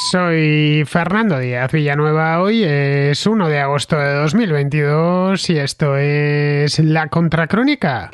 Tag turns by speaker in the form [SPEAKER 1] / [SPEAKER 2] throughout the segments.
[SPEAKER 1] Soy Fernando Díaz Villanueva. Hoy es 1 de agosto de 2022 y esto es La Contracrónica.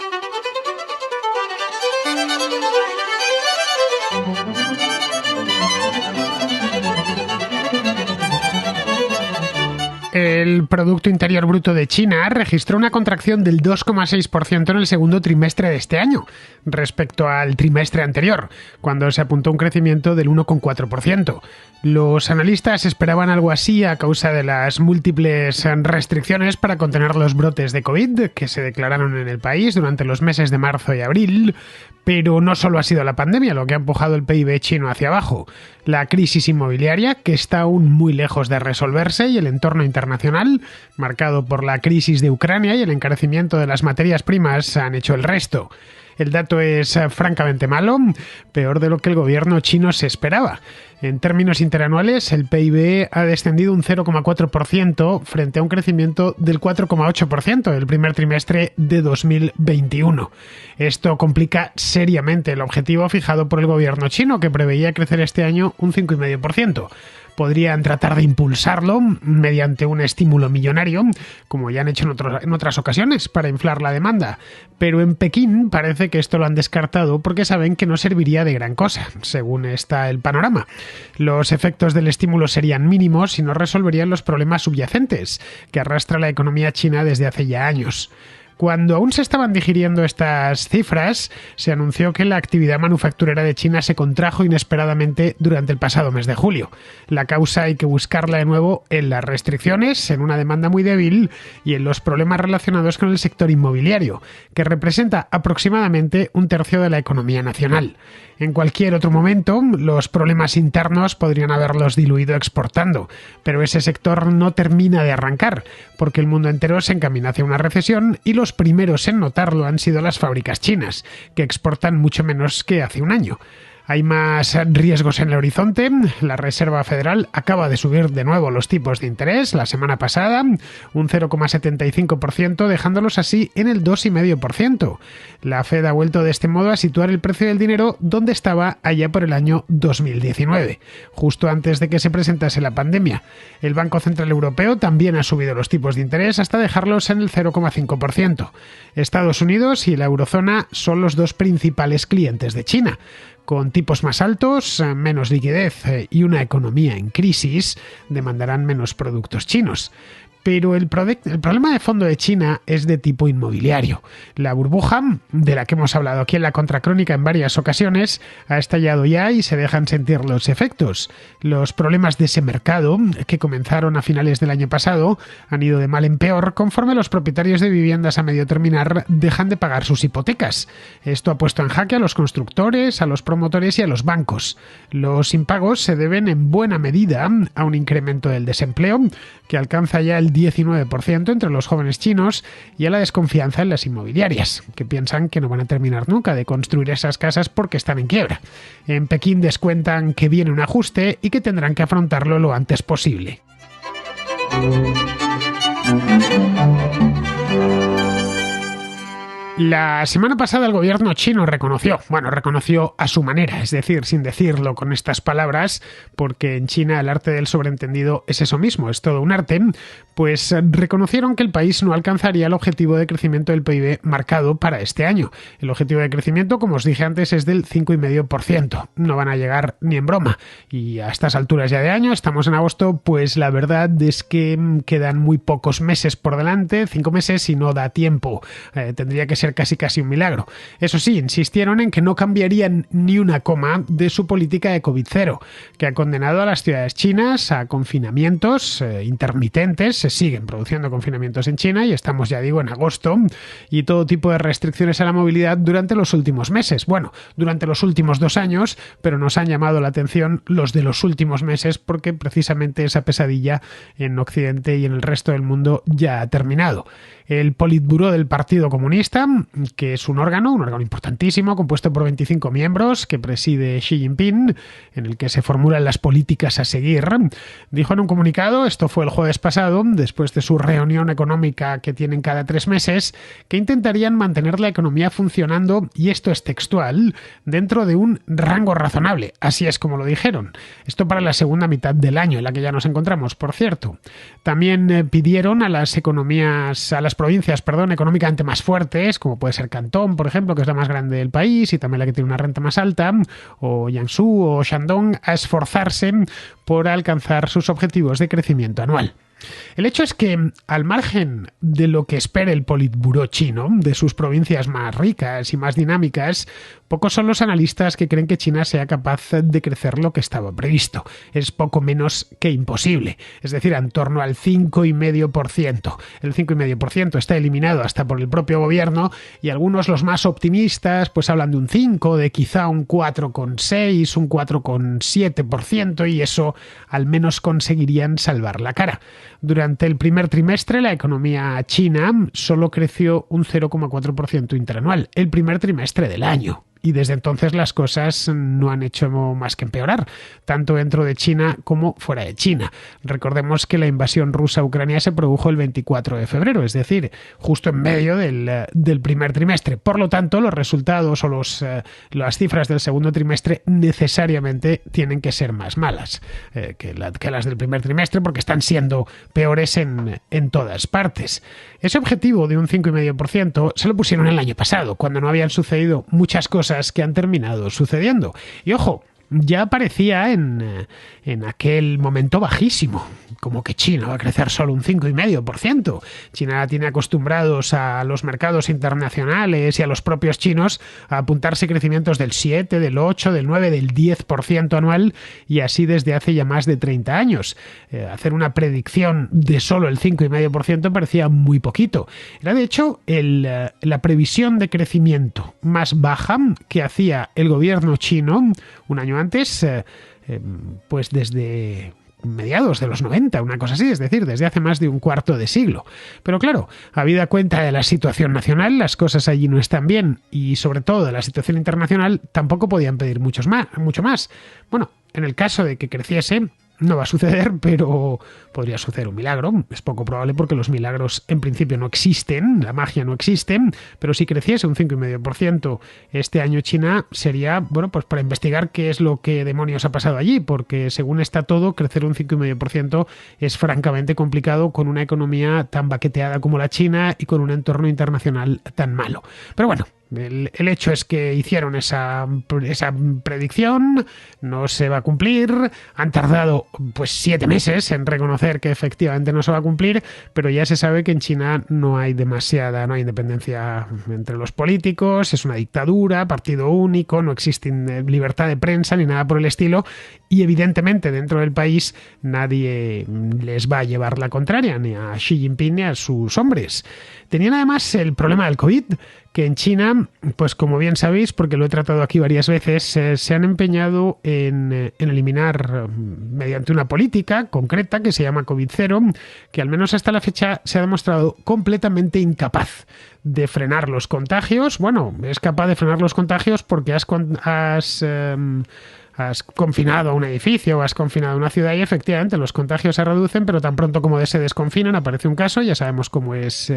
[SPEAKER 1] El Producto Interior Bruto de China registró una contracción del 2,6% en el segundo trimestre de este año, respecto al trimestre anterior, cuando se apuntó un crecimiento del 1,4%. Los analistas esperaban algo así a causa de las múltiples restricciones para contener los brotes de COVID que se declararon en el país durante los meses de marzo y abril, pero no solo ha sido la pandemia lo que ha empujado el PIB chino hacia abajo. La crisis inmobiliaria, que está aún muy lejos de resolverse, y el entorno internacional, marcado por la crisis de Ucrania y el encarecimiento de las materias primas, han hecho el resto. El dato es francamente malo, peor de lo que el gobierno chino se esperaba. En términos interanuales, el PIB ha descendido un 0,4% frente a un crecimiento del 4,8% del primer trimestre de 2021. Esto complica seriamente el objetivo fijado por el gobierno chino, que preveía crecer este año un 5,5%. Podrían tratar de impulsarlo mediante un estímulo millonario, como ya han hecho en otras ocasiones, para inflar la demanda. Pero en Pekín parece que esto lo han descartado porque saben que no serviría de gran cosa, según está el panorama. Los efectos del estímulo serían mínimos y no resolverían los problemas subyacentes que arrastra la economía china desde hace ya años. Cuando aún se estaban digiriendo estas cifras, se anunció que la actividad manufacturera de China se contrajo inesperadamente durante el pasado mes de julio. La causa hay que buscarla de nuevo en las restricciones, en una demanda muy débil y en los problemas relacionados con el sector inmobiliario, que representa aproximadamente un tercio de la economía nacional. En cualquier otro momento, los problemas internos podrían haberlos diluido exportando, pero ese sector no termina de arrancar, porque el mundo entero se encamina hacia una recesión y los primeros en notarlo han sido las fábricas chinas, que exportan mucho menos que hace un año. Hay más riesgos en el horizonte. La Reserva Federal acaba de subir de nuevo los tipos de interés la semana pasada, un 0,75%, dejándolos así en el 2,5%. La Fed ha vuelto de este modo a situar el precio del dinero donde estaba allá por el año 2019, justo antes de que se presentase la pandemia. El Banco Central Europeo también ha subido los tipos de interés hasta dejarlos en el 0,5%. Estados Unidos y la eurozona son los dos principales clientes de China. Con tipos más altos, menos liquidez y una economía en crisis, demandarán menos productos chinos. Pero el problema de fondo de China es de tipo inmobiliario. La burbuja, de la que hemos hablado aquí en la Contracrónica en varias ocasiones, ha estallado ya y se dejan sentir los efectos. Los problemas de ese mercado, que comenzaron a finales del año pasado, han ido de mal en peor conforme los propietarios de viviendas a medio terminar dejan de pagar sus hipotecas. Esto ha puesto en jaque a los constructores, a los promotores y a los bancos. Los impagos se deben en buena medida a un incremento del desempleo, que alcanza ya el 19% entre los jóvenes chinos, y a la desconfianza en las inmobiliarias, que piensan que no van a terminar nunca de construir esas casas porque están en quiebra. En Pekín descuentan que viene un ajuste y que tendrán que afrontarlo lo antes posible. La semana pasada el gobierno chino reconoció a su manera, es decir, sin decirlo con estas palabras, porque en China el arte del sobreentendido es eso mismo, es todo un arte, pues reconocieron que el país no alcanzaría el objetivo de crecimiento del PIB marcado para este año. El objetivo de crecimiento, como os dije antes, es del 5,5%. No van a llegar ni en broma. Y a estas alturas ya de año, estamos en agosto, pues la verdad es que quedan muy pocos meses por delante, 5 meses, y no da tiempo. Tendría que ser casi un milagro. Eso sí, insistieron en que no cambiarían ni una coma de su política de COVID-0, que ha condenado a las ciudades chinas a confinamientos intermitentes. Se siguen produciendo confinamientos en China y estamos, ya digo, en agosto, y todo tipo de restricciones a la movilidad durante los últimos meses. Bueno, durante los últimos 2 años, pero nos han llamado la atención los de los últimos meses porque precisamente esa pesadilla en Occidente y en el resto del mundo ya ha terminado. El Politburó del Partido Comunista, que es un órgano importantísimo, compuesto por 25 miembros, que preside Xi Jinping, en el que se formulan las políticas a seguir, dijo en un comunicado, esto fue el jueves pasado, después de su reunión económica que tienen cada 3 meses, que intentarían mantener la economía funcionando, y esto es textual, dentro de un rango razonable. Así es como lo dijeron. Esto para la segunda mitad del año, en la que ya nos encontramos, por cierto. También pidieron a las provincias, económicamente más fuertes, como puede ser Cantón, por ejemplo, que es la más grande del país y también la que tiene una renta más alta, o Jiangsu o Shandong, a esforzarse por alcanzar sus objetivos de crecimiento anual. El hecho es que, al margen de lo que espere el Politburó chino, de sus provincias más ricas y más dinámicas, pocos son los analistas que creen que China sea capaz de crecer lo que estaba previsto. Es poco menos que imposible, es decir, en torno al 5,5%. El 5,5% está eliminado hasta por el propio gobierno, y algunos, los más optimistas, pues hablan de un 5%, de quizá un 4,6%, un 4,7%, y eso al menos conseguirían salvar la cara. Durante el primer trimestre, la economía china solo creció un 0,4% interanual, el primer trimestre del año. Y desde entonces las cosas no han hecho más que empeorar, tanto dentro de China como fuera de China. Recordemos que la invasión rusa a Ucrania se produjo el 24 de febrero, es decir, justo en medio del primer trimestre. Por lo tanto, los resultados o las cifras del segundo trimestre necesariamente tienen que ser más malas que las del primer trimestre, porque están siendo peores en todas partes. Ese objetivo de un 5,5% se lo pusieron el año pasado, cuando no habían sucedido muchas cosas que han terminado sucediendo. Y ojo, ya parecía en aquel momento bajísimo, como que China va a crecer solo un 5,5%. China tiene acostumbrados a los mercados internacionales y a los propios chinos a apuntarse crecimientos del 7, del 8, del 9, del 10% anual, y así desde hace ya más de 30 años. Hacer una predicción de solo el 5,5% parecía muy poquito. Era de hecho la previsión de crecimiento más baja que hacía el gobierno chino un año antes, pues desde mediados de los 90, una cosa así, es decir, desde hace más de un cuarto de siglo. Pero claro, habida cuenta de la situación nacional, las cosas allí no están bien, y sobre todo de la situación internacional, tampoco podían pedir mucho más. Bueno, en el caso de que creciese, no va a suceder, pero podría suceder un milagro. Es poco probable porque los milagros en principio no existen, la magia no existe, pero si creciese un 5,5% este año, China sería, bueno, pues para investigar qué es lo que demonios ha pasado allí, porque según está todo, crecer un 5,5% es francamente complicado con una economía tan baqueteada como la China y con un entorno internacional tan malo. Pero bueno, el hecho es que hicieron esa predicción, no se va a cumplir, han tardado pues 7 meses en reconocer que efectivamente no se va a cumplir, pero ya se sabe que en China no hay independencia entre los políticos, es una dictadura, partido único, no existe libertad de prensa ni nada por el estilo, y evidentemente dentro del país nadie les va a llevar la contraria, ni a Xi Jinping ni a sus hombres. Tenían además el problema del COVID, que en China, pues como bien sabéis, porque lo he tratado aquí varias veces, se han empeñado en eliminar mediante una política concreta que se llama COVID-0, que al menos hasta la fecha se ha demostrado completamente incapaz de frenar los contagios. Bueno, es capaz de frenar los contagios porque has confinado a un edificio o has confinado a una ciudad y efectivamente los contagios se reducen, pero tan pronto como se desconfinan aparece un caso. Ya sabemos cómo es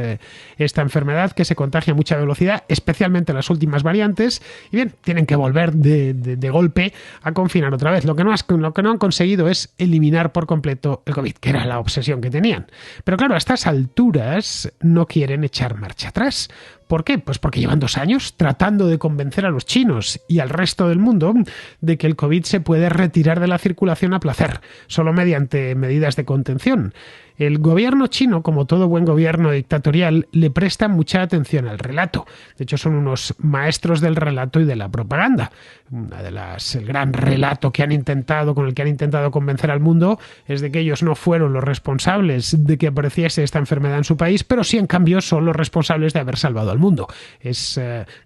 [SPEAKER 1] esta enfermedad, que se contagia a mucha velocidad, especialmente las últimas variantes, y bien, tienen que volver de golpe a confinar otra vez. Lo que no han conseguido es eliminar por completo el COVID, que era la obsesión que tenían. Pero claro, a estas alturas no quieren echar marcha atrás. ¿Por qué? Pues porque llevan 2 años tratando de convencer a los chinos y al resto del mundo de que el COVID se puede retirar de la circulación a placer, solo mediante medidas de contención. El gobierno chino, como todo buen gobierno dictatorial, le presta mucha atención al relato. De hecho, son unos maestros del relato y de la propaganda. El gran relato con el que han intentado convencer al mundo es de que ellos no fueron los responsables de que apareciese esta enfermedad en su país, pero sí, en cambio, son los responsables de haber salvado al mundo.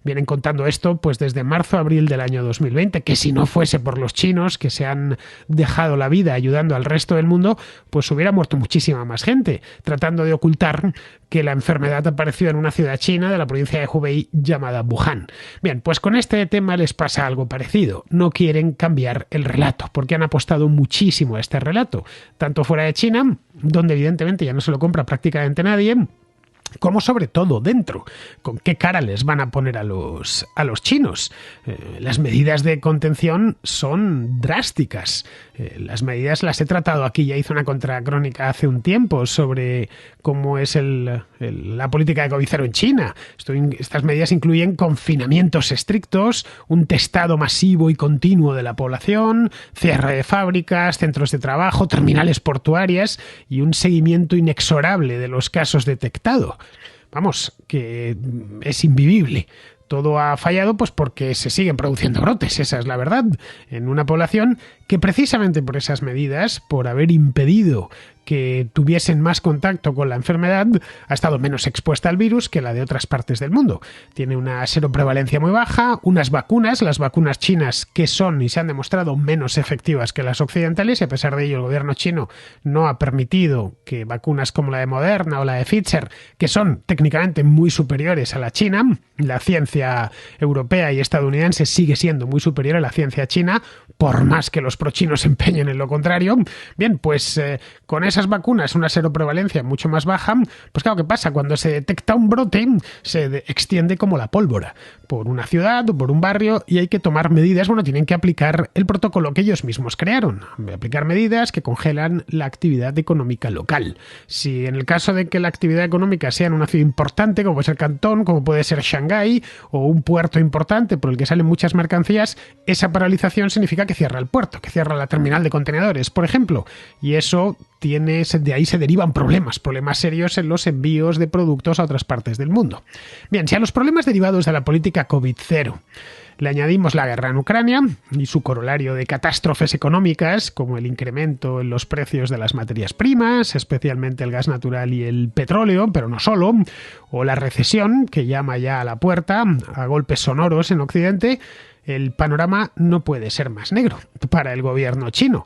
[SPEAKER 1] Vienen contando esto pues desde marzo-abril del año 2020, que si no fuese por los chinos, que se han dejado la vida ayudando al resto del mundo, pues hubiera muerto muchísima muchísima más gente, tratando de ocultar que la enfermedad apareció en una ciudad china de la provincia de Hubei llamada Wuhan. Bien, pues con este tema les pasa algo parecido. No quieren cambiar el relato, porque han apostado muchísimo a este relato, tanto fuera de China, donde evidentemente ya no se lo compra prácticamente nadie, como sobre todo dentro. ¿Con qué cara les van a poner a los chinos? Las medidas de contención son drásticas. Las medidas las he tratado aquí, ya hice una contracrónica hace un tiempo sobre cómo es la política de COVID cero en China. Estas medidas incluyen confinamientos estrictos, un testado masivo y continuo de la población, cierre de fábricas, centros de trabajo, terminales portuarias y un seguimiento inexorable de los casos detectados. Vamos, que es invivible. Todo ha fallado pues porque se siguen produciendo brotes, esa es la verdad, en una población que precisamente por esas medidas, por haber impedido que tuviesen más contacto con la enfermedad, ha estado menos expuesta al virus que la de otras partes del mundo. Tiene una seroprevalencia muy baja, unas vacunas, las vacunas chinas, que son y se han demostrado menos efectivas que las occidentales, y a pesar de ello el gobierno chino no ha permitido que vacunas como la de Moderna o la de Pfizer, que son técnicamente muy superiores a la china, la ciencia europea y estadounidense sigue siendo muy superior a la ciencia china, por más que los prochinos se empeñen en lo contrario. Bien, pues con esas vacunas, una seroprevalencia mucho más baja, pues claro, ¿qué pasa? Cuando se detecta un brote, se extiende como la pólvora por una ciudad o por un barrio y hay que tomar medidas. Bueno, tienen que aplicar el protocolo que ellos mismos crearon, aplicar medidas que congelan la actividad económica local. Si en el caso de que la actividad económica sea en una ciudad importante, como puede ser Cantón, como puede ser Shanghái, o un puerto importante por el que salen muchas mercancías, esa paralización significa que cierra el puerto, que cierra la terminal de contenedores, por ejemplo, y eso de ahí se derivan problemas serios en los envíos de productos a otras partes del mundo. Bien, si a los problemas derivados de la política COVID-0 le añadimos la guerra en Ucrania y su corolario de catástrofes económicas, como el incremento en los precios de las materias primas, especialmente el gas natural y el petróleo, pero no solo, o la recesión, que llama ya a la puerta, a golpes sonoros en Occidente, el panorama no puede ser más negro para el gobierno chino.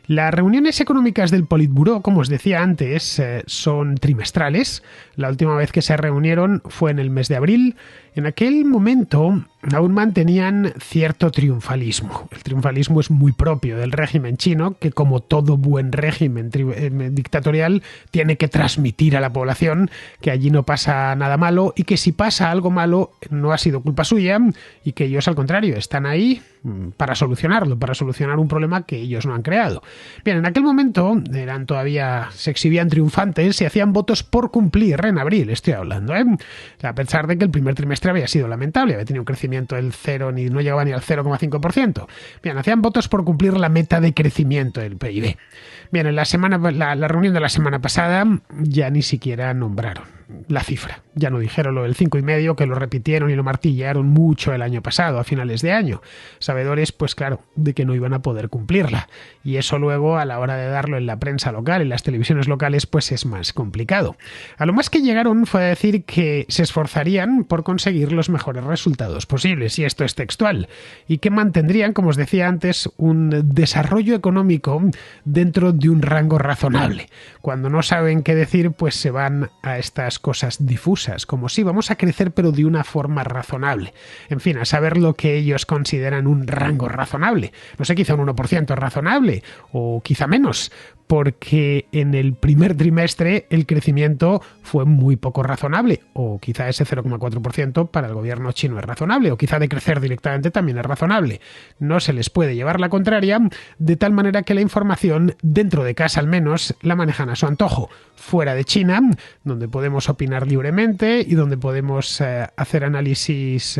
[SPEAKER 1] Las reuniones económicas del Politburó, como os decía antes, son trimestrales. La última vez que se reunieron fue en el mes de abril. En aquel momento aún mantenían cierto triunfalismo. El triunfalismo es muy propio del régimen chino, que como todo buen régimen dictatorial tiene que transmitir a la población que allí no pasa nada malo y que si pasa algo malo no ha sido culpa suya y que ellos al contrario están ahí para solucionarlo, para solucionar un problema que ellos no han creado. Bien, en aquel momento se exhibían triunfantes y hacían votos por cumplir en abril, estoy hablando, a pesar de que el primer trimestre había sido lamentable, había tenido un crecimiento del 0, no llegaba ni al 0,5%. Bien, hacían votos por cumplir la meta de crecimiento del PIB. Bien, en la reunión de la semana pasada ya ni siquiera nombraron la cifra. Ya no dijeron lo del 5,5, que lo repitieron y lo martillaron mucho el año pasado, a finales de año. Sabedores, pues claro, de que no iban a poder cumplirla. Y eso luego, a la hora de darlo en la prensa local, en las televisiones locales, pues es más complicado. A lo más que llegaron fue a decir que se esforzarían por conseguir los mejores resultados posibles, y esto es textual, y que mantendrían, como os decía antes, un desarrollo económico dentro de un rango razonable. Cuando no saben qué decir, pues se van a estas cosas difusas, como si vamos a crecer pero de una forma razonable. En fin, a saber lo que ellos consideran un rango razonable. No sé, quizá un 1% razonable o quizá menos, porque en el primer trimestre el crecimiento fue muy poco razonable, o quizá ese 0,4% para el gobierno chino es razonable, o quizá de crecer directamente también es razonable. No se les puede llevar la contraria, de tal manera que la información, dentro de casa al menos, la manejan a su antojo. Fuera de China, donde podemos opinar libremente y donde podemos hacer análisis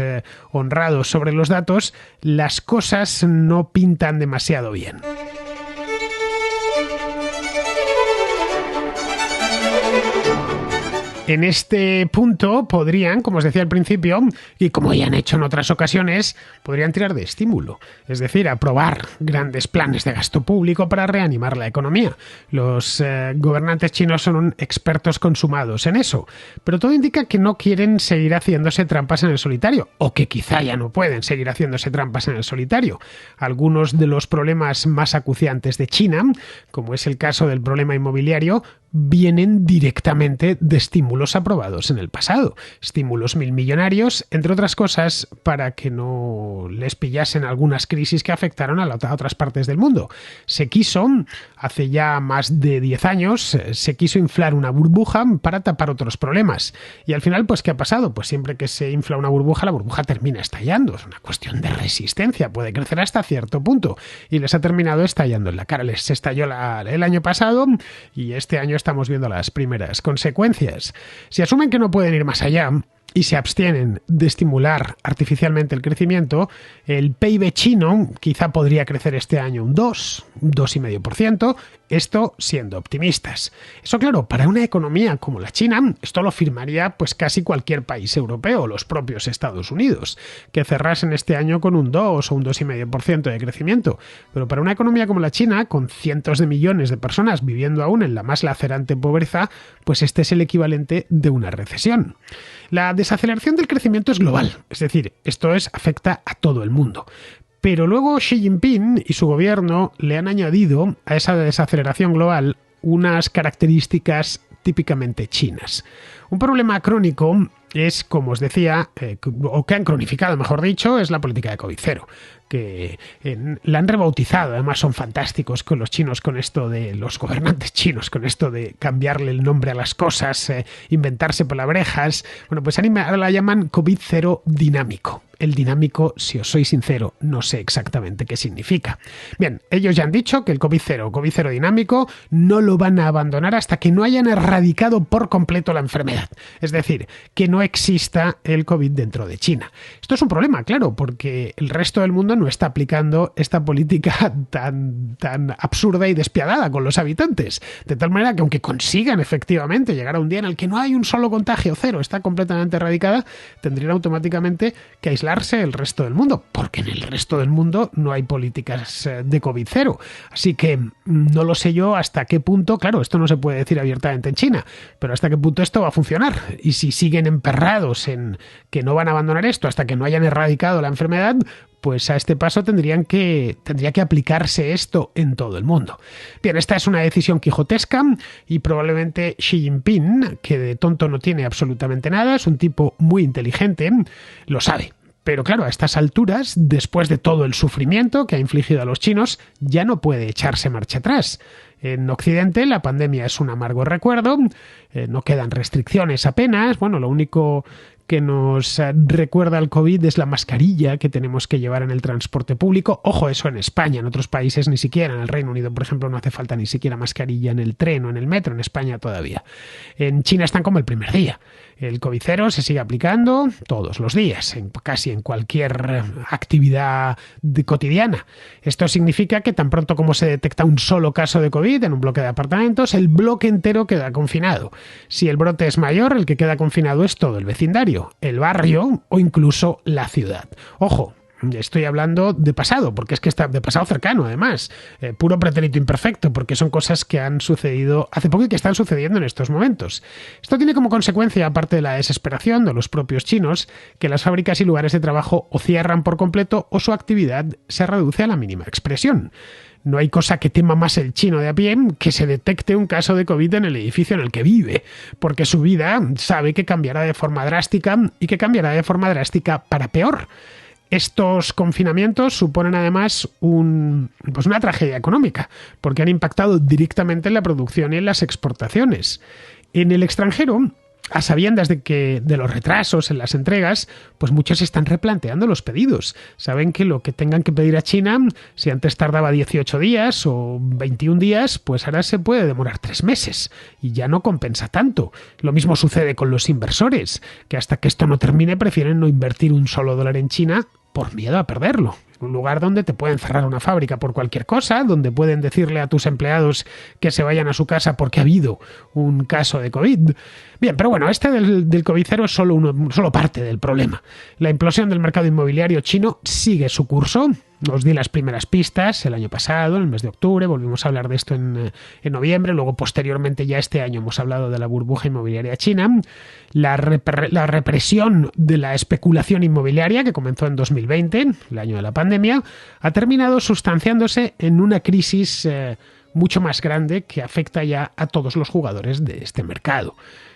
[SPEAKER 1] honrados sobre los datos, las cosas no pintan demasiado bien. En este punto podrían, como os decía al principio, y como ya han hecho en otras ocasiones, podrían tirar de estímulo, es decir, aprobar grandes planes de gasto público para reanimar la economía. Los gobernantes chinos son expertos consumados en eso, pero todo indica que no quieren seguir haciéndose trampas en el solitario, o que quizá ya no pueden seguir haciéndose trampas en el solitario. Algunos de los problemas más acuciantes de China, como es el caso del problema inmobiliario, vienen directamente de estímulos aprobados en el pasado. Estímulos milmillonarios, entre otras cosas, para que no les pillasen algunas crisis que afectaron a otras partes del mundo. Se quiso, hace ya más de 10 años, se quiso inflar una burbuja para tapar otros problemas. Y al final, pues, ¿qué ha pasado? Pues siempre que se infla una burbuja, la burbuja termina estallando. Es una cuestión de resistencia, puede crecer hasta cierto punto. Y les ha terminado estallando en la cara. Les estalló el año pasado y este año estamos viendo las primeras consecuencias. Si asumen que no pueden ir más allá y se abstienen de estimular artificialmente el crecimiento, el PIB chino quizá podría crecer este año un 2,5%, esto siendo optimistas. Eso, claro, para una economía como la China, esto lo firmaría pues casi cualquier país europeo, los propios Estados Unidos, que cerrasen este año con un 2 o un 2,5% de crecimiento. Pero para una economía como la China, con cientos de millones de personas viviendo aún en la más lacerante pobreza, pues este es el equivalente de una recesión. La desaceleración del crecimiento es global, es decir, afecta a todo el mundo. Pero luego Xi Jinping y su gobierno le han añadido a esa desaceleración global unas características típicamente chinas. Un problema crónico es, como os decía, o que han cronificado, mejor dicho, es la política de COVID cero, que la han rebautizado. Además son fantásticos con los chinos, con esto de los gobernantes chinos, con esto de cambiarle el nombre a las cosas, inventarse palabrejas. Bueno, pues ahora la llaman COVID cero dinámico. El dinámico, si os soy sincero, no sé exactamente qué significa. Bien, ellos ya han dicho que el COVID cero dinámico, no lo van a abandonar hasta que no hayan erradicado por completo la enfermedad. Es decir, que no exista el COVID dentro de China. Esto es un problema, claro, porque el resto del mundo no está aplicando esta política tan absurda y despiadada con los habitantes. De tal manera que aunque consigan efectivamente llegar a un día en el que no hay un solo contagio, cero, está completamente erradicada, tendrían automáticamente que aislar el resto del mundo, porque en el resto del mundo no hay políticas de COVID cero. Así que no lo sé yo hasta qué punto, claro, esto no se puede decir abiertamente en China, pero hasta qué punto esto va a funcionar. Y si siguen emperrados en que no van a abandonar esto hasta que no hayan erradicado la enfermedad, pues a este paso tendría que aplicarse esto en todo el mundo. Bien, esta es una decisión quijotesca y probablemente Xi Jinping, que de tonto no tiene absolutamente nada, es un tipo muy inteligente, lo sabe. Pero claro, a estas alturas, después de todo el sufrimiento que ha infligido a los chinos, ya no puede echarse marcha atrás. En Occidente la pandemia es un amargo recuerdo, no quedan restricciones apenas, bueno, lo único que nos recuerda al COVID es la mascarilla que tenemos que llevar en el transporte público. Ojo, eso en España, en otros países ni siquiera. En el Reino Unido, por ejemplo, no hace falta ni siquiera mascarilla en el tren o en el metro. En España todavía. En China están como el primer día. El COVID cero se sigue aplicando todos los días, casi en cualquier actividad cotidiana. Esto significa que tan pronto como se detecta un solo caso de COVID en un bloque de apartamentos, el bloque entero queda confinado. Si el brote es mayor, el que queda confinado es todo el vecindario, el barrio o incluso la ciudad. Ojo, estoy hablando de pasado, porque es que está de pasado cercano, además. Puro pretérito imperfecto, porque son cosas que han sucedido hace poco y que están sucediendo en estos momentos. Esto tiene como consecuencia, aparte de la desesperación de los propios chinos, que las fábricas y lugares de trabajo o cierran por completo o su actividad se reduce a la mínima expresión. No hay cosa que tema más el chino de a pie que se detecte un caso de COVID en el edificio en el que vive, porque su vida sabe que cambiará de forma drástica y que cambiará de forma drástica para peor. Estos confinamientos suponen además una tragedia económica, porque han impactado directamente en la producción y en las exportaciones. En el extranjero, a sabiendas de los retrasos en las entregas, pues muchos están replanteando los pedidos. Saben que lo que tengan que pedir a China, si antes tardaba 18 días o 21 días, pues ahora se puede demorar 3 meses y ya no compensa tanto. Lo mismo sucede con los inversores, que hasta que esto no termine prefieren no invertir un solo dólar en China por miedo a perderlo. Un lugar donde te pueden cerrar una fábrica por cualquier cosa, donde pueden decirle a tus empleados que se vayan a su casa porque ha habido un caso de COVID. Bien, pero bueno, este del COVID cero es solo parte del problema. La implosión del mercado inmobiliario chino sigue su curso. Os di las primeras pistas el año pasado, en el mes de octubre, volvimos a hablar de esto en noviembre, luego posteriormente ya este año hemos hablado de la burbuja inmobiliaria china, la represión de la especulación inmobiliaria que comenzó en 2020, el año de la pandemia, ha terminado sustanciándose en una crisis mucho más grande que afecta ya a todos los jugadores de este mercado.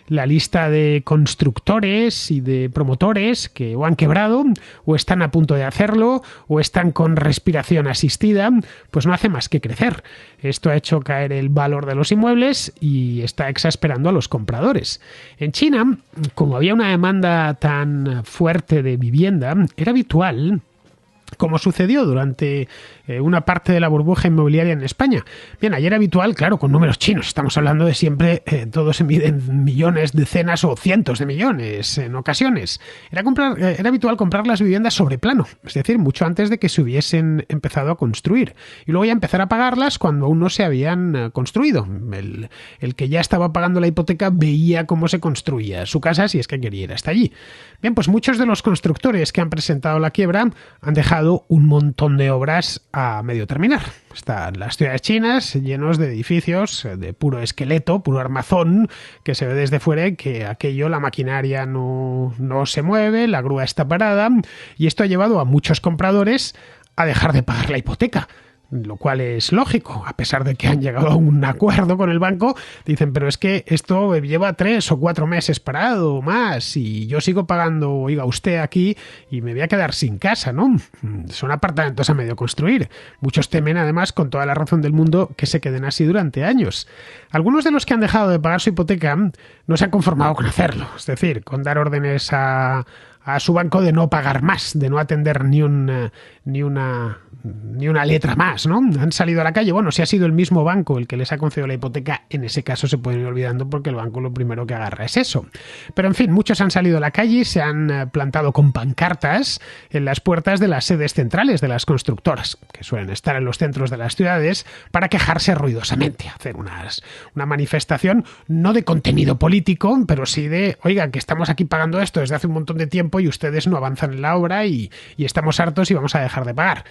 [SPEAKER 1] La lista de constructores y de promotores que o han quebrado, o están a punto de hacerlo, o están con respiración asistida, pues no hace más que crecer. Esto ha hecho caer el valor de los inmuebles y está exasperando a los compradores. En China, como había una demanda tan fuerte de vivienda, era habitual, como sucedió durante una parte de la burbuja inmobiliaria en España. Bien, ayer era habitual, claro, con números chinos, estamos hablando de siempre, todo se mide en millones, decenas o cientos de millones en ocasiones. Era habitual comprar las viviendas sobre plano, es decir, mucho antes de que se hubiesen empezado a construir. Y luego ya empezar a pagarlas cuando aún no se habían construido. El que ya estaba pagando la hipoteca veía cómo se construía su casa si es que quería ir hasta allí. Bien, pues muchos de los constructores que han presentado la quiebra han dejado un montón de obras a medio terminar. Están las ciudades chinas llenos de edificios de puro esqueleto, puro armazón, que se ve desde fuera y que aquello, la maquinaria no se mueve, la grúa está parada, y esto ha llevado a muchos compradores a dejar de pagar la hipoteca. Lo cual es lógico, a pesar de que han llegado a un acuerdo con el banco, dicen, pero es que esto lleva 3 o 4 meses parado o más y yo sigo pagando, oiga, usted aquí y me voy a quedar sin casa, ¿no? Son apartamentos a medio construir. Muchos temen, además, con toda la razón del mundo, que se queden así durante años. Algunos de los que han dejado de pagar su hipoteca no se han conformado con hacerlo, es decir, con dar órdenes a su banco de no pagar más, de no atender ni una letra más, ¿no? Han salido a la calle. Bueno, si ha sido el mismo banco el que les ha concedido la hipoteca, en ese caso se pueden ir olvidando porque el banco lo primero que agarra es eso. Pero en fin, muchos han salido a la calle y se han plantado con pancartas en las puertas de las sedes centrales de las constructoras, que suelen estar en los centros de las ciudades, para quejarse ruidosamente, hacer una manifestación no de contenido político, pero sí de, oiga, que estamos aquí pagando esto desde hace un montón de tiempo y ustedes no avanzan en la obra y estamos hartos y vamos a dejar de pagar.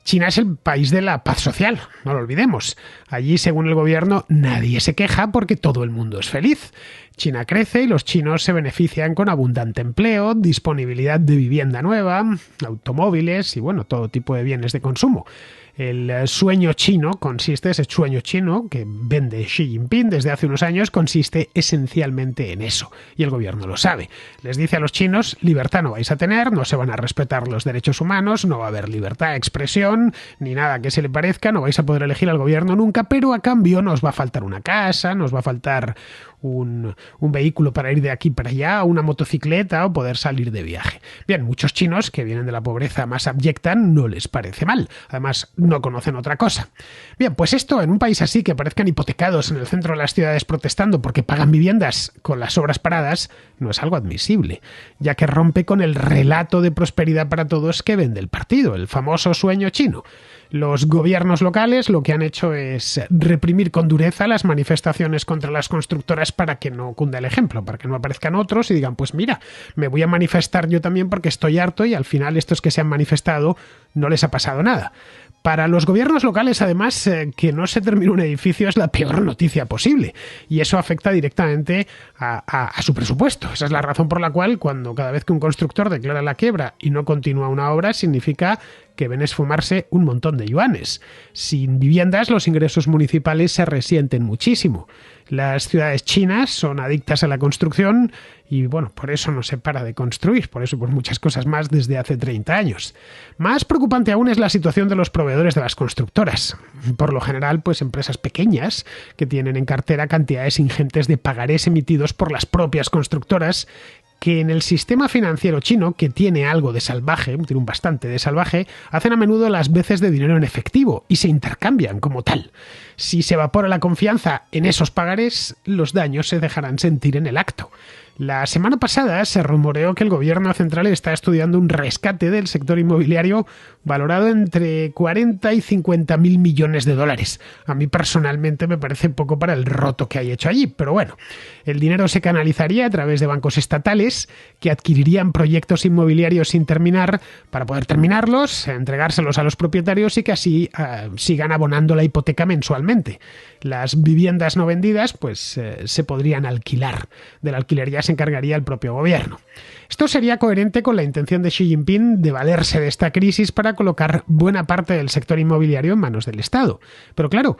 [SPEAKER 1] China es el país de la paz social, no lo olvidemos. Allí, según el gobierno, nadie se queja porque todo el mundo es feliz. China crece y los chinos se benefician con abundante empleo, disponibilidad de vivienda nueva, automóviles y, bueno, todo tipo de bienes de consumo. El sueño chino ese sueño chino que vende Xi Jinping desde hace unos años, consiste esencialmente en eso. Y el gobierno lo sabe. Les dice a los chinos, libertad no vais a tener, no se van a respetar los derechos humanos, no va a haber libertad de expresión, ni nada que se le parezca, no vais a poder elegir al gobierno nunca, pero a cambio nos va a faltar una casa, nos va a faltar un vehículo para ir de aquí para allá, una motocicleta o poder salir de viaje. Bien, muchos chinos que vienen de la pobreza más abyecta no les parece mal. Además, no conocen otra cosa. Bien, pues esto en un país así, que parezcan hipotecados en el centro de las ciudades protestando porque pagan viviendas con las obras paradas, no es algo admisible, ya que rompe con el relato de prosperidad para todos que vende el partido, el famoso sueño chino. Los gobiernos locales lo que han hecho es reprimir con dureza las manifestaciones contra las constructoras para que no cunda el ejemplo, para que no aparezcan otros y digan, pues mira, me voy a manifestar yo también porque estoy harto y al final estos que se han manifestado no les ha pasado nada. Para los gobiernos locales, además, que no se termine un edificio es la peor noticia posible y eso afecta directamente a su presupuesto. Esa es la razón por la cual cada vez que un constructor declara la quiebra y no continúa una obra, significa que ven esfumarse un montón de yuanes. Sin viviendas, los ingresos municipales se resienten muchísimo. Las ciudades chinas son adictas a la construcción y, bueno, por eso no se para de construir, por eso y por muchas cosas más desde hace 30 años. Más preocupante aún es la situación de los proveedores de las constructoras. Por lo general, pues empresas pequeñas que tienen en cartera cantidades ingentes de pagarés emitidos por las propias constructoras, que en el sistema financiero chino, que tiene algo de salvaje, tiene un bastante de salvaje, hacen a menudo las veces de dinero en efectivo y se intercambian como tal. Si se evapora la confianza en esos pagarés, los daños se dejarán sentir en el acto. La semana pasada se rumoreó que el gobierno central está estudiando un rescate del sector inmobiliario valorado entre 40 y 50 mil millones de dólares. A mí personalmente me parece poco para el roto que hay hecho allí, pero bueno, el dinero se canalizaría a través de bancos estatales que adquirirían proyectos inmobiliarios sin terminar para poder terminarlos, entregárselos a los propietarios y que así sigan abonando la hipoteca mensualmente. Las viviendas no vendidas pues se podrían alquilar. Del alquiler ya se encargaría el propio gobierno. Esto sería coherente con la intención de Xi Jinping de valerse de esta crisis para colocar buena parte del sector inmobiliario en manos del Estado. Pero claro,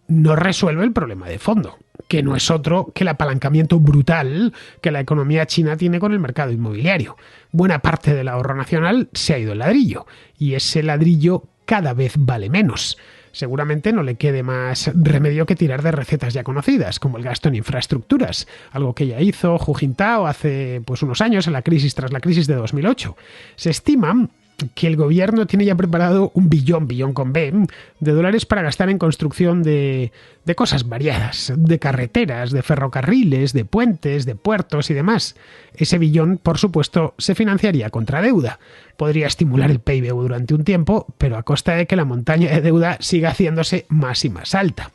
[SPEAKER 1] no resuelve el problema de fondo, que no es otro que el apalancamiento brutal que la economía china tiene con el mercado inmobiliario. Buena parte del ahorro nacional se ha ido en ladrillo, y ese ladrillo cada vez vale menos. Seguramente no le quede más remedio que tirar de recetas ya conocidas, como el gasto en infraestructuras, algo que ya hizo Hu Jintao hace unos años tras la crisis de 2008. Se estima que el gobierno tiene ya preparado billón con B, de dólares para gastar en construcción de cosas variadas, de carreteras, de ferrocarriles, de puentes, de puertos y demás. Ese billón, por supuesto, se financiaría contra deuda. Podría estimular el PIB durante un tiempo, pero a costa de que la montaña de deuda siga haciéndose más y más alta.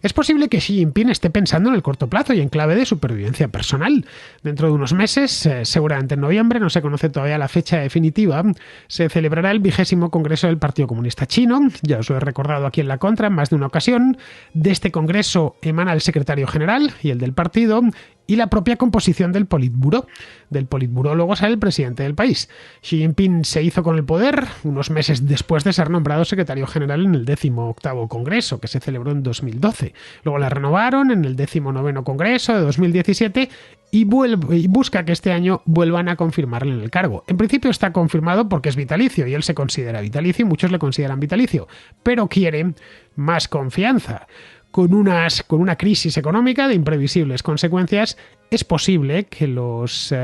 [SPEAKER 1] Es posible que Xi Jinping esté pensando en el corto plazo y en clave de supervivencia personal. Dentro de unos meses, seguramente en noviembre, no se conoce todavía la fecha definitiva, se celebrará el 20º Congreso del Partido Comunista Chino. Ya os lo he recordado aquí en La Contra en más de una ocasión. De este congreso emana el secretario general y el del partido, y la propia composición del Politburó. Del Politburó luego sale el presidente del país. Xi Jinping se hizo con el poder unos meses después de ser nombrado secretario general en el 18º Congreso, que se celebró en 2012. Luego la renovaron en el 19º Congreso de 2017 y busca que este año vuelvan a confirmarle en el cargo. En principio está confirmado porque es vitalicio y él se considera vitalicio y muchos le consideran vitalicio, pero quiere más confianza. Con una crisis económica de imprevisibles consecuencias, es posible que los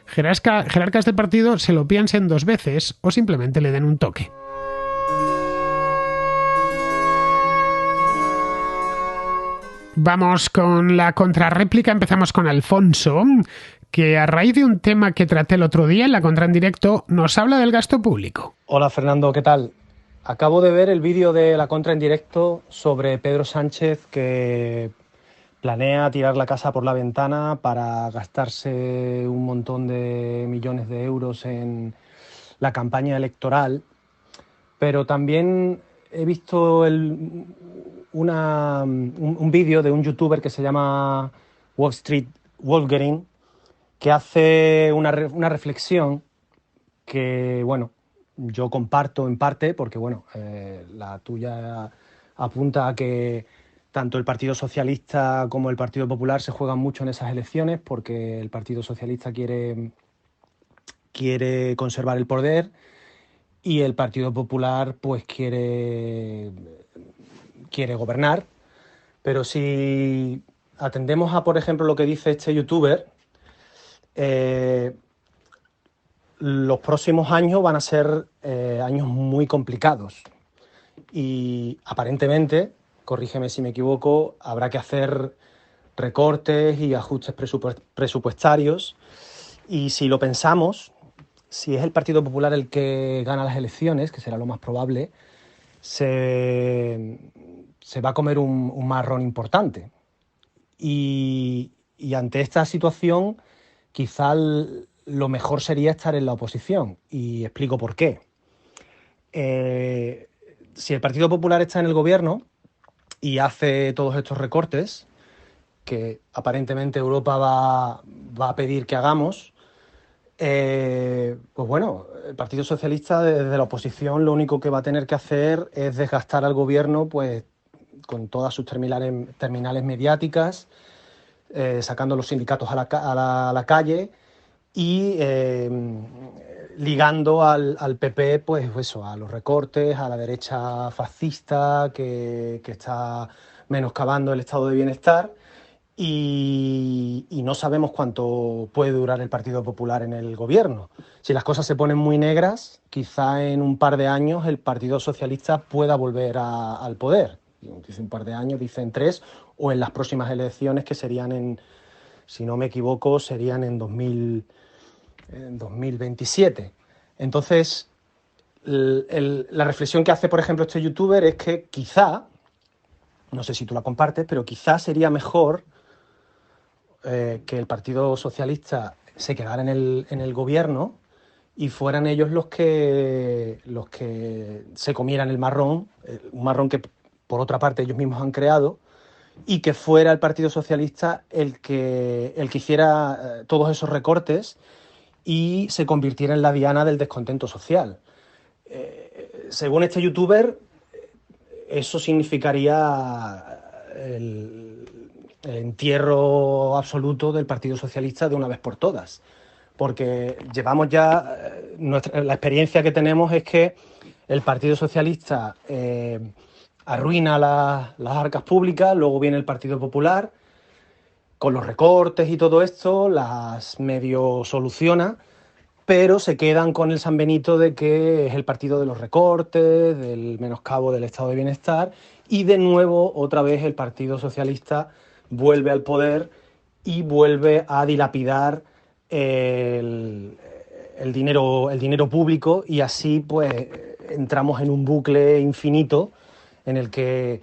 [SPEAKER 1] jerarcas del partido se lo piensen dos veces o simplemente le den un toque. Vamos con la contrarréplica. Empezamos con Alfonso, que a raíz de un tema que traté el otro día en La Contra en directo, nos habla del gasto público.
[SPEAKER 2] Hola Fernando, ¿qué tal? Acabo de ver el vídeo de La Contra en directo sobre Pedro Sánchez, que planea tirar la casa por la ventana para gastarse un montón de millones de euros en la campaña electoral. Pero también he visto un vídeo de un youtuber que se llama Wall Street Wolverine, que hace una reflexión que, bueno, yo comparto en parte, porque la tuya apunta a que tanto el Partido Socialista como el Partido Popular se juegan mucho en esas elecciones, porque el Partido Socialista quiere conservar el poder y el Partido Popular pues quiere gobernar. Pero si atendemos a, por ejemplo, lo que dice este youtuber, los próximos años van a ser años muy complicados y aparentemente, corrígeme si me equivoco, habrá que hacer recortes y ajustes presupuestarios, y si lo pensamos, si es el Partido Popular el que gana las elecciones, que será lo más probable, se va a comer un marrón importante. Y ante esta situación, quizá lo mejor sería estar en la oposición, y explico por qué. Si el Partido Popular está en el gobierno y hace todos estos recortes, que aparentemente Europa va a pedir que hagamos, pues bueno, el Partido Socialista desde la oposición lo único que va a tener que hacer es desgastar al gobierno pues con todas sus terminales mediáticas, sacando los sindicatos a la calle y ligando al PP pues eso, a los recortes, a la derecha fascista que está menoscabando el estado de bienestar. Y no sabemos cuánto puede durar el Partido Popular en el gobierno. Si las cosas se ponen muy negras, quizá en un par de años el Partido Socialista pueda volver al poder. Dice un par de años, dicen 3, o en las próximas elecciones, que serían si no me equivoco, serían en 2027. Entonces, la reflexión que hace, por ejemplo, este youtuber es que quizá, no sé si tú la compartes, pero quizá sería mejor que el Partido Socialista se quedara en el gobierno y fueran ellos los que se comieran el marrón, un marrón que por otra parte ellos mismos han creado, y que fuera el Partido Socialista el que hiciera todos esos recortes y se convirtiera en la diana del descontento social. Según este youtuber, eso significaría el entierro absoluto del Partido Socialista de una vez por todas. Porque llevamos ya, la experiencia que tenemos es que el Partido Socialista arruina las arcas públicas, luego viene el Partido Popular, con los recortes y todo esto, las medio soluciona, pero se quedan con el San Benito de que es el partido de los recortes, del menoscabo del estado de bienestar, y de nuevo, otra vez, el Partido Socialista vuelve al poder y vuelve a dilapidar el dinero público, y así pues entramos en un bucle infinito en el que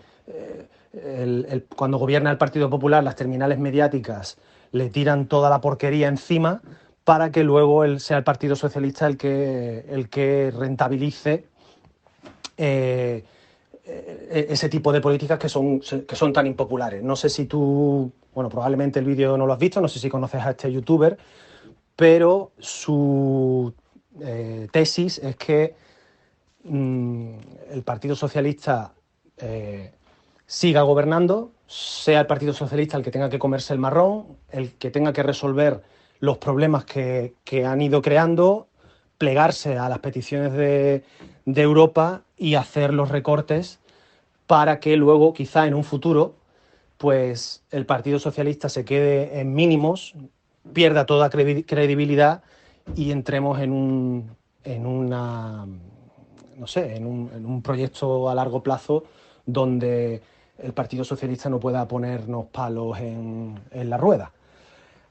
[SPEAKER 2] cuando gobierna el Partido Popular, las terminales mediáticas le tiran toda la porquería encima para que luego sea el Partido Socialista el que rentabilice ese tipo de políticas que son tan impopulares. No sé si tú, bueno, probablemente el vídeo no lo has visto, no sé si conoces a este youtuber, pero su tesis es que el Partido Socialista siga gobernando, sea el Partido Socialista el que tenga que comerse el marrón, el que tenga que resolver los problemas que han ido creando, plegarse a las peticiones de Europa y hacer los recortes para que luego, quizá en un futuro, pues el Partido Socialista se quede en mínimos, pierda toda credibilidad y entremos en un proyecto a largo plazo donde el Partido Socialista no pueda ponernos palos en la rueda.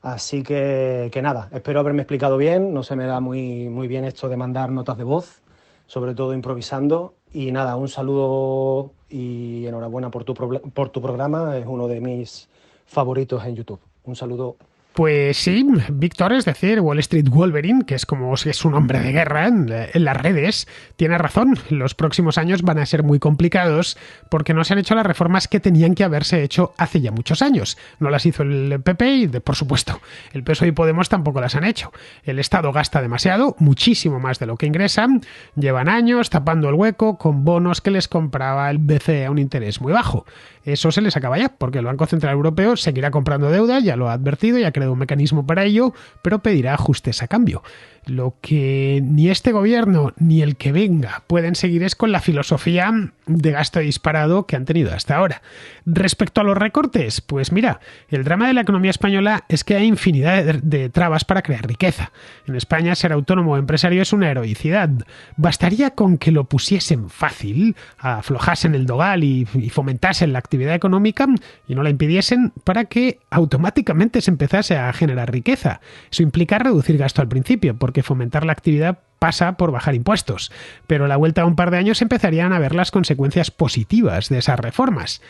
[SPEAKER 2] Así que nada, espero haberme explicado bien, no se me da muy bien esto de mandar notas de voz, sobre todo improvisando, y nada, un saludo y enhorabuena por tu programa, es uno de mis favoritos en YouTube. Un saludo.
[SPEAKER 1] Pues sí, Víctor, es decir, Wall Street Wolverine, que es como si es un hombre de guerra en las redes, tiene razón. Los próximos años van a ser muy complicados porque no se han hecho las reformas que tenían que haberse hecho hace ya muchos años. No las hizo el PP y, por supuesto, el PSOE y Podemos tampoco las han hecho. El Estado gasta demasiado, muchísimo más de lo que ingresan. Llevan años tapando el hueco con bonos que les compraba el BCE a un interés muy bajo. Eso se les acaba ya, porque el Banco Central Europeo seguirá comprando deuda, ya lo ha advertido, ya ha creado un mecanismo para ello, pero pedirá ajustes a cambio. Lo que ni este gobierno ni el que venga pueden seguir es con la filosofía de gasto disparado que han tenido hasta ahora. Respecto a los recortes, pues mira, el drama de la economía española es que hay infinidad de trabas para crear riqueza. En España ser autónomo o empresario es una heroicidad. Bastaría con que lo pusiesen fácil, aflojasen el dogal y fomentasen la actividad económica y no la impidiesen para que automáticamente se empezase a generar riqueza. Eso implica reducir gasto al principio, porque fomentar la actividad pasa por bajar impuestos, pero a la vuelta de un par de años empezarían a ver las consecuencias positivas de esas reformas.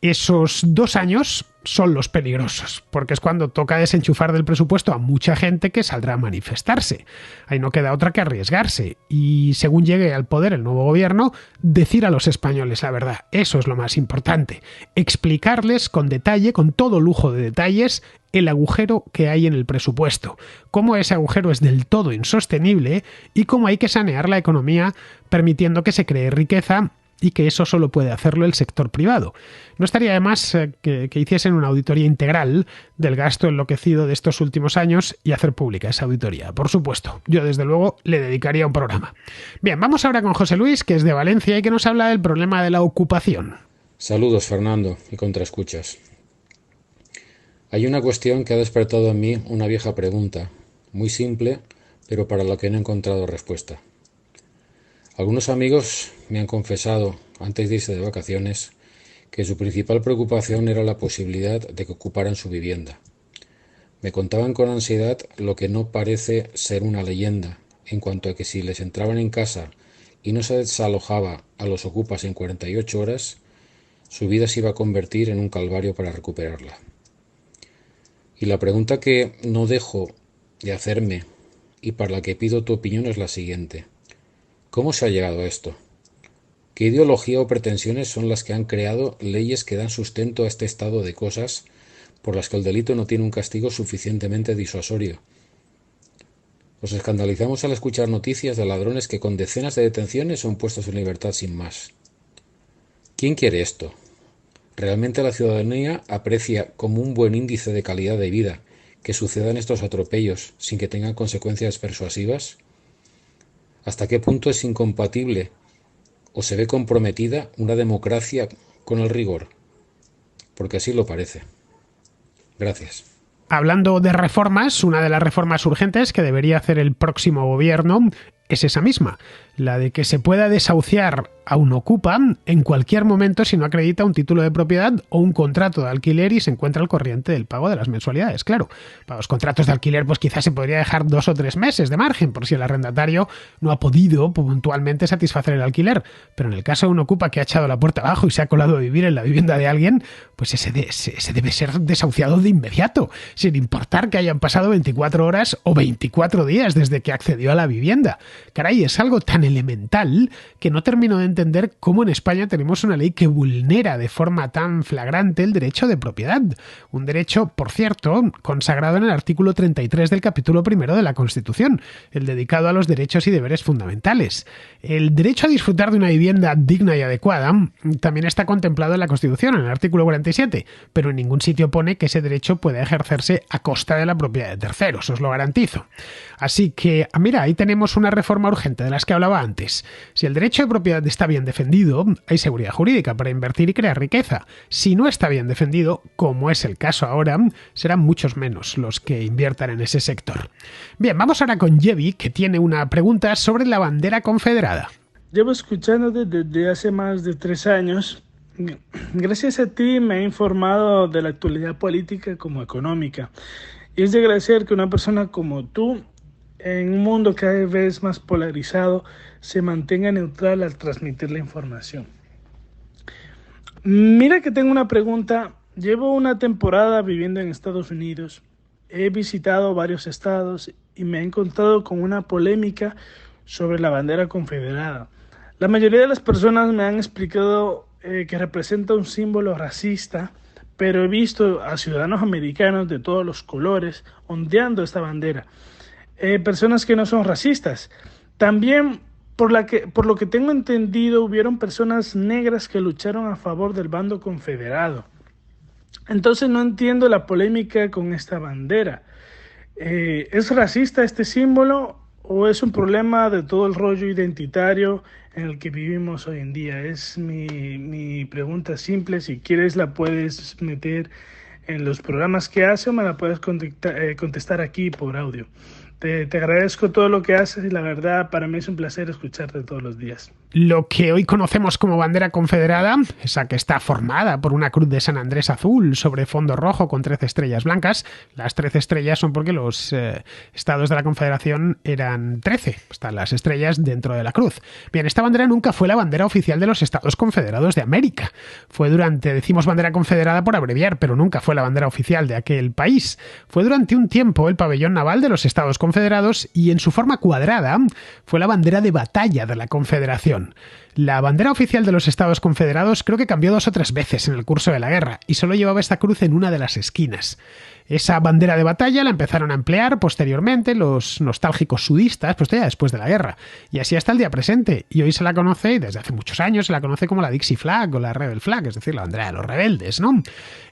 [SPEAKER 1] Esos 2 años son los peligrosos, porque es cuando toca desenchufar del presupuesto a mucha gente que saldrá a manifestarse. Ahí no queda otra que arriesgarse y, según llegue al poder el nuevo gobierno, decir a los españoles la verdad. Eso es lo más importante. Explicarles con detalle, con todo lujo de detalles, el agujero que hay en el presupuesto, cómo ese agujero es del todo insostenible y cómo hay que sanear la economía permitiendo que se cree riqueza y que eso solo puede hacerlo el sector privado. No estaría de más que hiciesen una auditoría integral del gasto enloquecido de estos últimos años y hacer pública esa auditoría. Por supuesto, yo desde luego le dedicaría un programa. Bien, vamos ahora con José Luis, que es de Valencia y que nos habla del problema de la ocupación.
[SPEAKER 3] Saludos, Fernando, y contraescuchas. Hay una cuestión que ha despertado en mí una vieja pregunta, muy simple, pero para la que no he encontrado respuesta. Algunos amigos me han confesado, antes de irse de vacaciones, que su principal preocupación era la posibilidad de que ocuparan su vivienda. Me contaban con ansiedad lo que no parece ser una leyenda, en cuanto a que si les entraban en casa y no se desalojaba a los ocupas en 48 horas, su vida se iba a convertir en un calvario para recuperarla. Y la pregunta que no dejo de hacerme y para la que pido tu opinión es la siguiente. ¿Cómo se ha llegado a esto? ¿Qué ideología o pretensiones son las que han creado leyes que dan sustento a este estado de cosas por las que el delito no tiene un castigo suficientemente disuasorio? Nos escandalizamos al escuchar noticias de ladrones que con decenas de detenciones son puestos en libertad sin más. ¿Quién quiere esto? ¿Realmente la ciudadanía aprecia como un buen índice de calidad de vida que sucedan estos atropellos sin que tengan consecuencias persuasivas? ¿Hasta qué punto es incompatible o se ve comprometida una democracia con el rigor? Porque así lo parece. Gracias.
[SPEAKER 1] Hablando de reformas, una de las reformas urgentes que debería hacer el próximo gobierno es esa misma, la de que se pueda desahuciar a un ocupa en cualquier momento si no acredita un título de propiedad o un contrato de alquiler y se encuentra al corriente del pago de las mensualidades. Claro, para los contratos de alquiler pues quizás se podría dejar 2 o 3 meses de margen por si el arrendatario no ha podido puntualmente satisfacer el alquiler, pero en el caso de un ocupa que ha echado la puerta abajo y se ha colado a vivir en la vivienda de alguien, pues ese debe ser desahuciado de inmediato, sin importar que hayan pasado 24 horas o 24 días desde que accedió a la vivienda. Caray, es algo tan elemental que no termino de entender cómo en España tenemos una ley que vulnera de forma tan flagrante el derecho de propiedad. Un derecho, por cierto, consagrado en el artículo 33 del capítulo primero de la Constitución, el dedicado a los derechos y deberes fundamentales. El derecho a disfrutar de una vivienda digna y adecuada también está contemplado en la Constitución, en el artículo 47, pero en ningún sitio pone que ese derecho puede ejercerse a costa de la propiedad de terceros, os lo garantizo. Así que, mira, ahí tenemos una reforma urgente de las que hablaba antes. Si el derecho de propiedad está bien defendido, hay seguridad jurídica para invertir y crear riqueza. Si no está bien defendido, como es el caso ahora, serán muchos menos los que inviertan en ese sector. Bien, vamos ahora con Jevi, que tiene una pregunta sobre la bandera confederada.
[SPEAKER 4] Llevo escuchándote desde hace más de 3 años. Gracias a ti me he informado de la actualidad política como económica. Y es de agradecer que una persona como tú, en un mundo cada vez más polarizado, se mantenga neutral al transmitir la información. Mira que tengo una pregunta. Llevo una temporada viviendo en Estados Unidos. He visitado varios estados y me he encontrado con una polémica sobre la bandera confederada. La mayoría de las personas me han explicado que representa un símbolo racista, pero he visto a ciudadanos americanos de todos los colores ondeando esta bandera. Personas que no son racistas. También, por lo que tengo entendido, hubieron personas negras que lucharon a favor del bando confederado. Entonces no entiendo la polémica con esta bandera. ¿Es racista este símbolo o es un problema de todo el rollo identitario en el que vivimos hoy en día? Es mi pregunta simple. Si quieres la puedes meter en los programas que hace o me la puedes contestar aquí por audio. Te agradezco todo lo que haces y la verdad para mí es un placer escucharte todos los días.
[SPEAKER 1] Lo que hoy conocemos como bandera confederada, esa que está formada por una cruz de San Andrés azul sobre fondo rojo con 13 estrellas blancas. Las 13 estrellas son porque los estados de la Confederación eran 13. Están las estrellas dentro de la cruz. Bien, esta bandera nunca fue la bandera oficial de los Estados Confederados de América. Decimos bandera confederada por abreviar, pero nunca fue la bandera oficial de aquel país. Fue durante un tiempo el pabellón naval de los Estados Confederados y en su forma cuadrada fue la bandera de batalla de la Confederación. La bandera oficial de los Estados Confederados creo que cambió 2 o 3 veces en el curso de la guerra y solo llevaba esta cruz en una de las esquinas. Esa bandera de batalla la empezaron a emplear posteriormente los nostálgicos sudistas, pues ya después de la guerra, y así hasta el día presente. Y hoy se la conoce, y desde hace muchos años se la conoce como la Dixie Flag o la Rebel Flag, es decir, la bandera de los rebeldes, ¿no?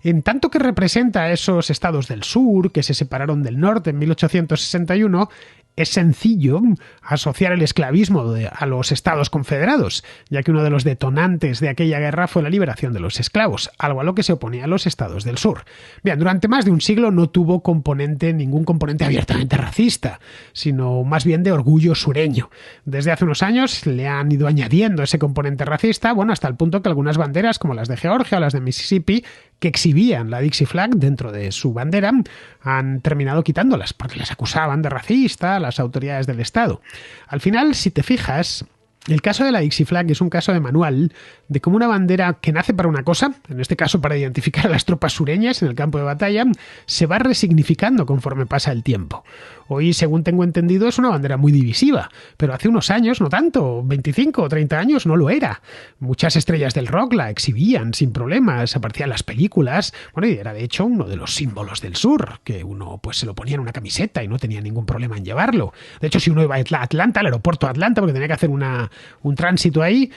[SPEAKER 1] En tanto que representa a esos estados del sur que se separaron del norte en 1861, es sencillo asociar el esclavismo a los Estados Confederados, ya que uno de los detonantes de aquella guerra fue la liberación de los esclavos, algo a lo que se oponían los Estados del Sur. Bien, durante más de un siglo no tuvo ningún componente abiertamente racista, sino más bien de orgullo sureño. Desde hace unos años le han ido añadiendo ese componente racista, hasta el punto que algunas banderas, como las de Georgia o las de Mississippi, que exhibían la Dixie Flag dentro de su bandera, han terminado quitándolas, porque les acusaban de racista a las autoridades del Estado. Al final, si te fijas, el caso de la Dixie Flag es un caso de manual de cómo una bandera que nace para una cosa, en este caso para identificar a las tropas sureñas en el campo de batalla, se va resignificando conforme pasa el tiempo. Hoy, según tengo entendido, es una bandera muy divisiva, pero hace unos años, no tanto, 25 o 30 años, no lo era. Muchas estrellas del rock la exhibían sin problemas, aparecían en las películas, y era de hecho uno de los símbolos del sur, que uno pues se lo ponía en una camiseta y no tenía ningún problema en llevarlo. De hecho, si uno iba a Atlanta, al aeropuerto de Atlanta, porque tenía que hacer un tránsito ahí,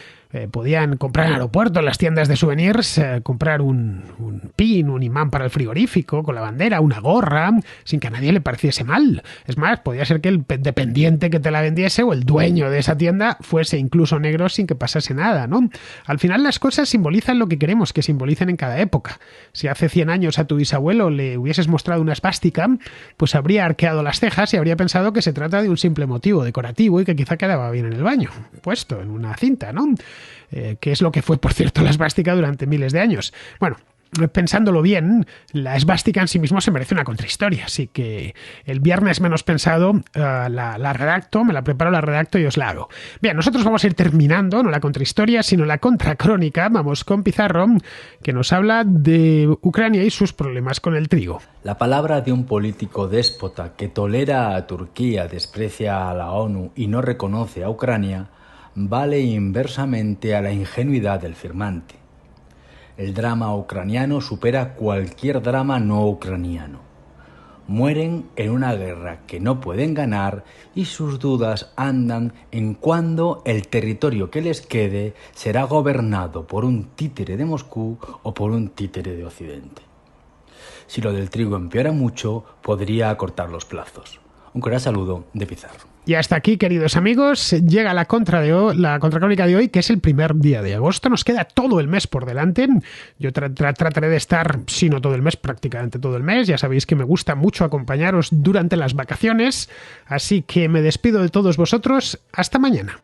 [SPEAKER 1] Podían comprar en el aeropuerto, en las tiendas de souvenirs, comprar un pin, un imán para el frigorífico, con la bandera, una gorra, sin que a nadie le pareciese mal. Es más, podía ser que el dependiente que te la vendiese o el dueño de esa tienda fuese incluso negro sin que pasase nada, ¿no? Al final las cosas simbolizan lo que queremos que simbolicen en cada época. Si hace 100 años a tu bisabuelo le hubieses mostrado una esvástica, pues habría arqueado las cejas y habría pensado que se trata de un simple motivo decorativo y que quizá quedaba bien en el baño, puesto en una cinta, ¿no? Que es lo que fue, por cierto, la esvástica durante miles de años. Bueno, pensándolo bien, la esvástica en sí mismo se merece una contrahistoria, así que el viernes menos pensado la redacto, me la preparo, la redacto y os la hago. Bien, nosotros vamos a ir terminando, no la contrahistoria, sino la contracrónica. Vamos con Pizarro, que nos habla de Ucrania y sus problemas con el trigo.
[SPEAKER 5] La palabra de un político déspota que tolera a Turquía, desprecia a la ONU y no reconoce a Ucrania, vale inversamente a la ingenuidad del firmante. El drama ucraniano supera cualquier drama no ucraniano. Mueren en una guerra que no pueden ganar y sus dudas andan en cuándo el territorio que les quede será gobernado por un títere de Moscú o por un títere de Occidente. Si lo del trigo empeora mucho, podría acortar los plazos. Un cordial saludo de Pizarro.
[SPEAKER 1] Y hasta aquí, queridos amigos, llega la contracrónica de hoy, que es el primer día de agosto. Nos queda todo el mes por delante. Yo trataré de estar, si no todo el mes, prácticamente todo el mes. Ya sabéis que me gusta mucho acompañaros durante las vacaciones. Así que me despido de todos vosotros. Hasta mañana.